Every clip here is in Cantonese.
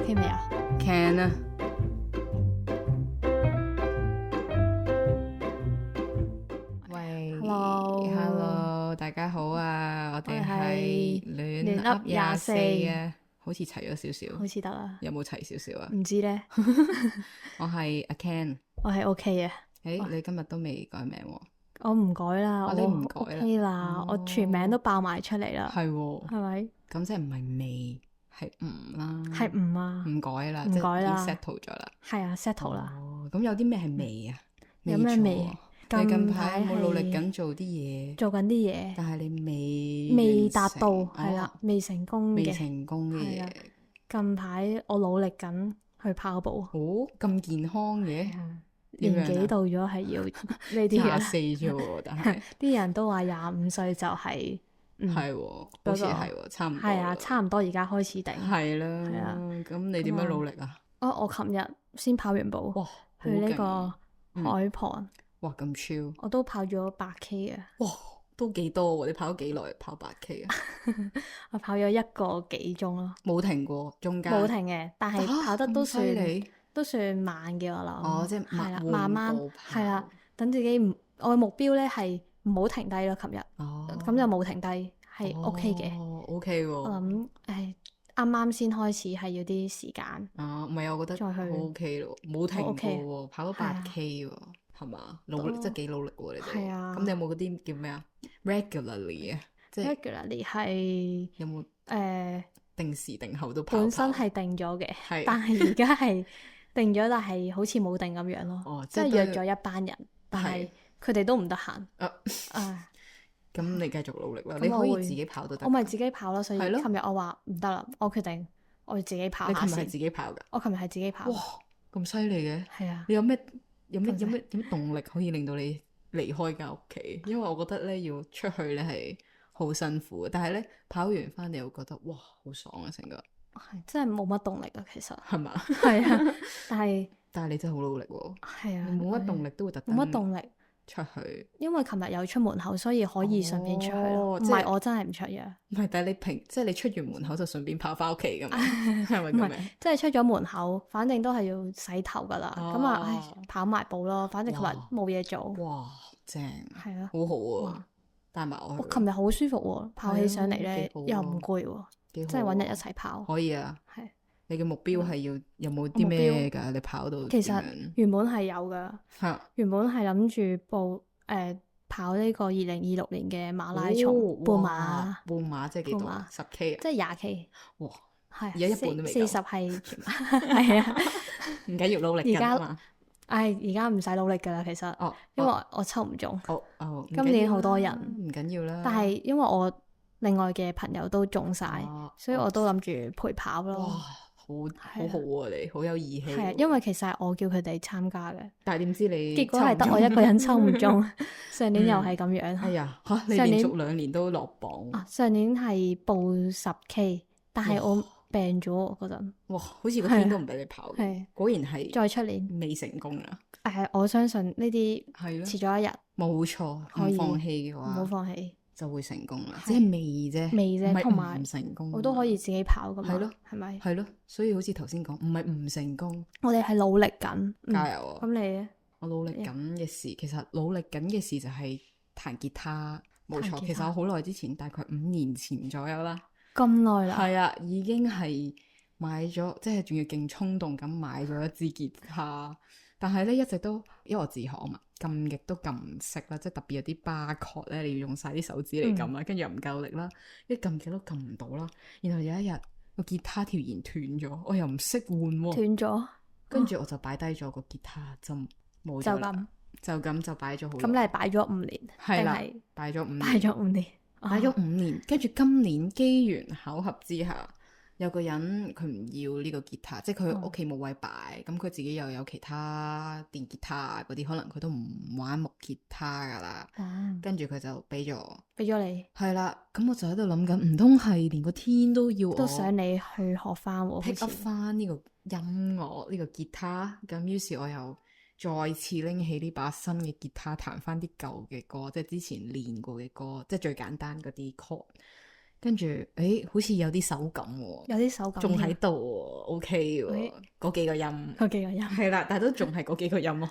OK 未啊 ？Can 啊！喂 Hello 大家好啊！我哋我哋係係亂噏噏24啊，好似齊咗少少，好似得啦，有冇齊少少啊？唔知呢，我係阿 Ken，我係 OK 嘅，你今日都未改名喎？我唔改啦，你我唔改啦 OK 啦，我全名都爆埋出嚟啦，係喎，係咪？咁即係唔係未，係唔啦，係唔啊？唔改啦，唔即係已經改啦 settle 咗啦。係啊 settle 啦，哦，咁有啲咩係未啊？有咩未做啊？你近排有冇努力近排係緊做啲嘢？做緊啲嘢，但係你未達到，完成係啦，未成功未嘅。成功嘅係啦嘢，近排我努力緊去跑步，哦咁健康嘅，點樣啊年紀到咗係要呢啲廿嘅。四啫喎，但係啲人都話25歲就係、係喎，好似係喎，差唔多係啊，啦差唔多而家開始定。係啦，係啊咁你點樣努力啊？我琴日先跑完步，哇，好去呢勁個海旁，哇咁超，我都跑咗8K 啊！哇都幾多喎？你跑咗幾耐？跑8K 啊？我跑咗1個幾鐘咯，冇停過，中間冇停嘅，但係跑得咁犀都算利都算慢嘅我諗。哦即係係啦，緩慢慢步跑係啦，等自己唔，我嘅目標咧係唔好停低咯。琴日哦，咁就冇停低，係 OK 嘅。哦，OK 我喎。諗啱啱先開始係要啲時間。啊，唔係，我覺得再去好 OK 咯，冇停過 OK 喎，跑咗係啊 8K 喎，係嘛？努力真係幾努力喎，你哋。係啊咁你有冇嗰啲叫咩啊？regularly 啊，即係 regularly 係有冇誒定時定候都跑本身跑係定咗嘅，係但係而家係定咗，但係好似冇定咁樣咯。哦即係即係都約咗一班人，但係佢哋都唔得閒。啊啊，咁你繼續努力啦，咁我會你可以自己跑都得我。咪自己跑咯。所以係咯琴日我話唔得啦，我決定我要自己跑下先。你琴日係自己跑㗎？我琴日係自己跑，哇，咁犀利嘅！係啊，你有咩動力可以令到你離開間屋企？因為我覺得咧要出去咧係好辛苦嘅，但係咧跑完翻嚟又覺得哇好爽啊，成個係真係冇乜動力啊，其實係嘛？係啊，但係但係你真係好努力喎，係啊，你冇乜動力都會特登冇乜動力。出去。因為琴日有出門口，所以可以順便出去咯。唔哦即係係我真係唔出嘅，唔係，但係即係你出完門口就順便跑翻屋企㗎嘛？係咪唔係咁樣？即係出咗門口，反正都係要洗頭噶啦。咁啊、唉，跑埋步咯。反正琴日冇嘢做，哇，正，係啊。好好啊，帶埋我去。我琴日好舒服喎，跑起上嚟咧幾好啊又唔攰喎，幾好啊即係揾人一齊跑。可以啊。係，你嘅目標係要有冇啲咩㗎？你跑到其實點樣原本係有噶，嚇原本係諗住跑呢個2026年嘅馬拉松哦半馬哇，半馬即係幾多啊？半馬10K 啊？即係40K，哇！係而家一半都未夠40係全馬，係啊。唔緊要，努力而家緊啊嘛。而家唔使努力噶啦，其實，哦，因為我抽唔中。唔今年緊要好多人啦唔緊要啦。但係因為我另外嘅朋友都中晒，哦所以我都諗住陪跑哇，咯。好好啊！你好有義氣喎。係啊，因為其實係我叫佢哋參加嘅，但係點知你結果係得我一個人抽唔中。上年又係咁樣。哎呀嚇！你上年連續2年都落榜，上年係報10K，但係我病咗嗰陣。哇！好似個天都唔俾你跑嘅，係果然係再出年，未成功啊！我相信呢啲係咯，遲咗一日，冇錯，可以唔放棄嘅唔好話放棄。就會成功啦，係即係未啫，未啫唔係同埋唔成功，我都可以自己跑噶嘛，係咯，係咪？係咯，所以好似頭先講，唔係唔成功，我哋係努力緊，加油啊！咁你咧？我努力緊嘅事，其實努力緊嘅事就係彈吉他，冇錯。彈吉他其實我好耐之前，大概5年前左右啦，咁耐啦，係啊，已經係買咗，即係仲要勁衝動咁買咗一支吉他，但係咧一直都因為我自學啊嘛，撳極都撳唔識啦，即係特別有啲巴確咧，你要用晒啲手指嚟撳啦，跟住又唔夠力啦，一撳極都撳唔到啦。然後有一日個吉他條弦斷咗，我又唔識換喎，斷咗，跟住我就擺低咗個吉他，就冇咗啦，就咁就擺咗好耐。咁你係擺咗5年，係啦定係擺咗5年，擺咗5年，擺咗5年，跟住今年機緣巧合之下，有個人佢唔要呢個吉他，即係佢屋企冇位擺，咁佢自己又有其他電吉他嗰啲，可能佢都唔玩木吉他噶啦，跟住佢就俾咗我，俾咗你，係啦，咁我就喺度諗緊，唔通係連個天都要我都想你去學翻喎 pick 好 up 似翻呢個音樂呢個吉他，咁於是我又再次拎起呢把新嘅吉他彈翻啲舊嘅歌，即係之前練過嘅歌，即係最簡單嗰啲 chord。跟住好似有啲手感喎，有啲手感仲喺度喎，OK 喎，嗰幾個音，嗰幾個音係啦，但係都仲係嗰幾個音咯。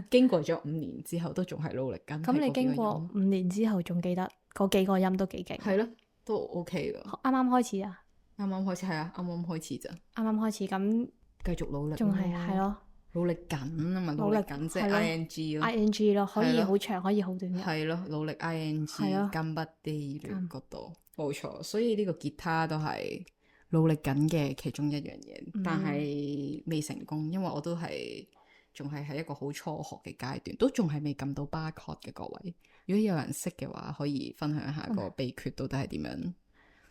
經過咗5年之後，都仲係努力緊。咁你經過5年之後，仲記得嗰幾個音都幾勁？係咯，都 OK 㗎。啱啱開始啊？啱啱開始係啊，啱啱開始咋？啱啱開始咁，繼續努力，仲係咯，努力緊啊嘛，努力緊即係 ing 咯，ing 咯，可以好長，可以好短嘅。係咯，努力 ing 金筆啲嗰度，冇錯。所以呢個吉他都係努力緊嘅其中一樣嘢，但係未成功，因為我都係仲係喺一個好初學嘅階段，都仲係未撳到巴 chord 嘅各位。如果有人識嘅話，可以分享下個秘訣到底係點樣。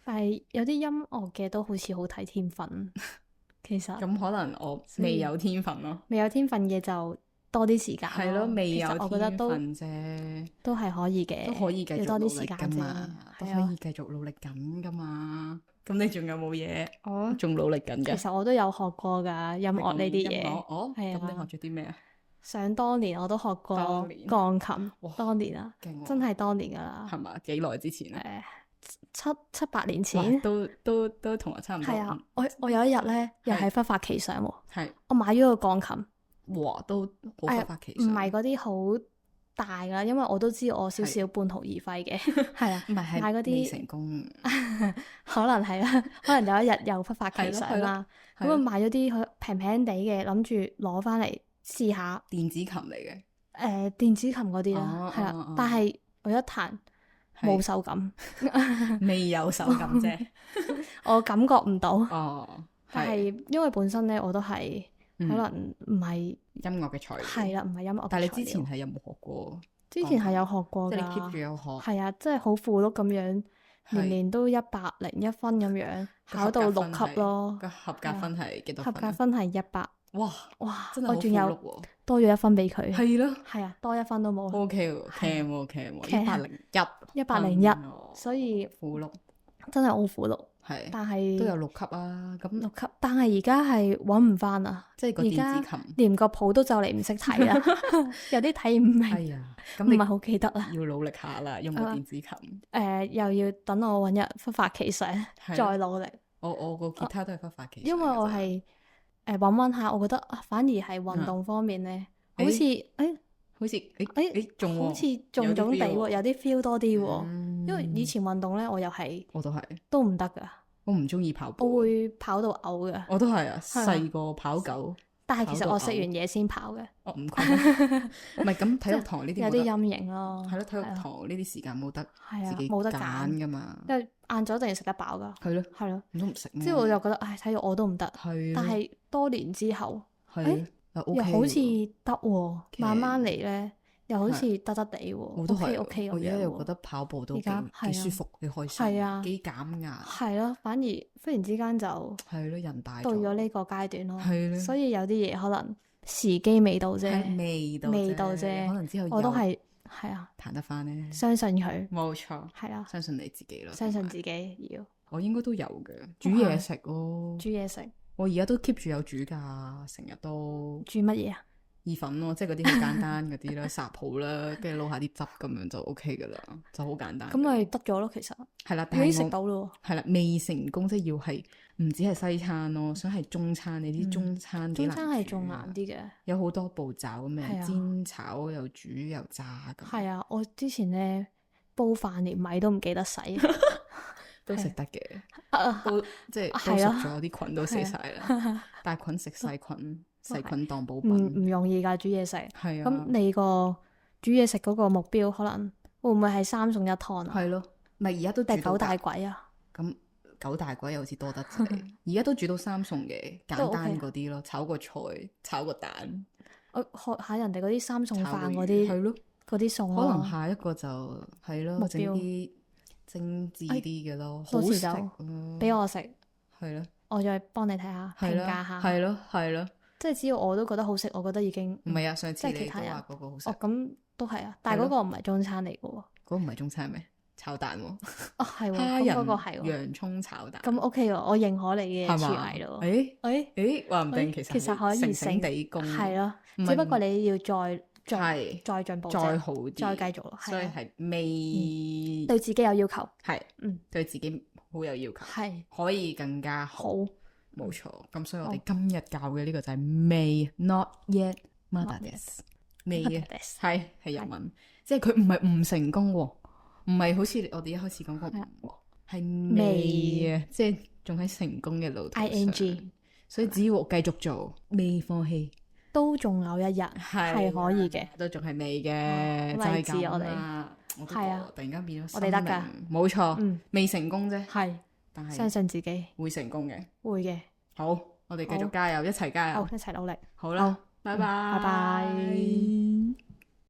但係有啲音樂嘅都好似好睇天分，其實咁可能我未有天分咯，未有天分嘅就多啲時間。係咯，未有我覺得天分啫，都係可以嘅，都可以繼續努力㗎嘛，都可以繼續努力緊㗎嘛。咁你仲有冇嘢？我仲努力緊嘅。其實我都有學過㗎音樂呢啲嘢。哦，咁你學咗啲咩啊？想當年我都學過鋼琴，當年啊，真係當年㗎啦。係嘛？幾耐之前啊？七八年前。都同我差唔多。係啊，我有一日咧，又係忽發奇想喎。係。我買咗個鋼琴。哇！都好忽發奇想。唔係嗰啲好大㗎，因為我都知我少少半途而廢嘅。係啊。唔係買嗰啲未成功。可能係啦，可能有一日又忽發奇想啦。咁啊買咗啲平平地嘅，諗住攞翻嚟試下。電子琴嚟嘅。電子琴嗰啲啦，係啦。但係我一彈冇手感。未有手感啫。我感覺唔到。但係因為本身咧，我都係可能唔係音樂嘅材料。係啦，唔係音樂嘅材料。但係你之前係有冇學過？之前係有學過㗎。即係你 keep 住有學。係啊，即係好符碌咁樣，年年都101分咁樣，考到6級咯。個合格分係幾多分？合格分係100。哇！真係好符碌喎。多咗1分俾佢。係咯。係啊，多1分都冇。OK 喎，cam 喎，cam 喎，101，所以符碌真係好符碌。係。但係都有6級啊，咁6級，但係而家係揾唔翻啊！即係個電子琴，連個譜都就嚟唔識睇啦，有啲睇唔明。係啊，咁唔係好記得啦。要努力下啦，用個電子琴。又要等我揾日忽發奇想，再努力。我個吉他都係忽發奇想。因為我係揾下，我覺得反而係運動方面咧，好似好似仲好似重地喎，有啲 feel 多啲喎。因為以前運動咧，我又係我都係都唔得㗎。我唔中意跑步。我會跑到嘔㗎。我都係啊，細個跑狗。但係其實我食完嘢先跑嘅。唔係咁體育堂呢啲有啲陰影咯。係咯，體育堂呢啲時間冇得自己冇得揀㗎嘛。因為晏晝一定食得飽㗎。係咯。係咯。唔通唔食咩？之後我就覺得體育我都唔得。但係多年之後，又好似得喎，慢慢嚟咧。又好似得得地喎，我都係 OK 咁樣喎。我而家又覺得跑步都幾舒服，幾開心，幾減壓。係咯，反而忽然之間就係咯，人大到咗呢個階段咯。係咯，所以有啲嘢可能時機未到啫，未到啫。可能之後我都係彈得翻咧。相信佢，冇錯，係啊，相信你自己咯。相信自己要。我應該都有嘅，煮嘢食咯。煮嘢食，我而家都 keep 住有煮㗎，成日都。煮乜嘢啊？意粉咯，即係嗰啲好簡單嗰啲啦，烚好啦，跟住撈下啲汁咁樣就 OK 噶啦，就好簡單。咁咪得咗咯，其實係啦，已經食到咯。係啦，未成功，即係要係唔止係西餐咯，想係中餐。你啲中餐幾難煮啊？中餐係仲難啲嘅，有好多步驟咁樣，煎炒又煮又炸咁。係啊，我之前咧煲飯連米都唔記得洗，都食得嘅，都即係都熟咗，啲菌都死晒啦。大菌食細菌。細菌當補品唔容易㗎，煮嘢食。係啊。咁你個煮嘢食嗰個目標可能會唔會係3餸1湯啊？係咯，咪而家都煮到9大簋啊。咁9大簋又好似多得滯，而家都煮到3餸嘅簡單嗰啲咯，炒個菜，炒個蛋。我學下人哋嗰啲3餸飯嗰啲，係咯，嗰啲餸。可能下一個就係咯，整啲精緻啲嘅咯，好食俾我食。係咯，我再幫你睇下評價下。係咯，係咯。即係只要我都覺得好食，我覺得已經唔係啊！上次你都話嗰個好食。哦，咁都係啊，但係嗰個唔係中餐嚟嘅喎。嗰個唔係中餐咩？炒蛋喎。哦，係喎，咁嗰個係喎。洋葱炒蛋。咁 OK 喎，我認可你嘅廚藝咯。誒，話唔定其實可以成地功。係咯，只不過你要再進步，再好啲，再繼續咯。所以係未對自己有要求。係，對自己好有要求，係可以更加好，好冇錯。咁所以我哋今日教嘅呢個就係未 not yet mada des，未嘅係日文，即係佢唔係唔成功喎，唔係好似我哋一開始講過唔喎，係未啊，即係仲喺成功嘅路途上。ing， 所以只要我繼續做，未放棄，都仲有一日係可以嘅，都仲係未嘅，就係咁啦。係啊，突然間變咗，我哋得㗎，冇錯，未成功啫，係，但係相信自己會成功嘅，會嘅。好，我哋繼續加油，一齊加油，一齊努力。好啦，拜拜，拜拜。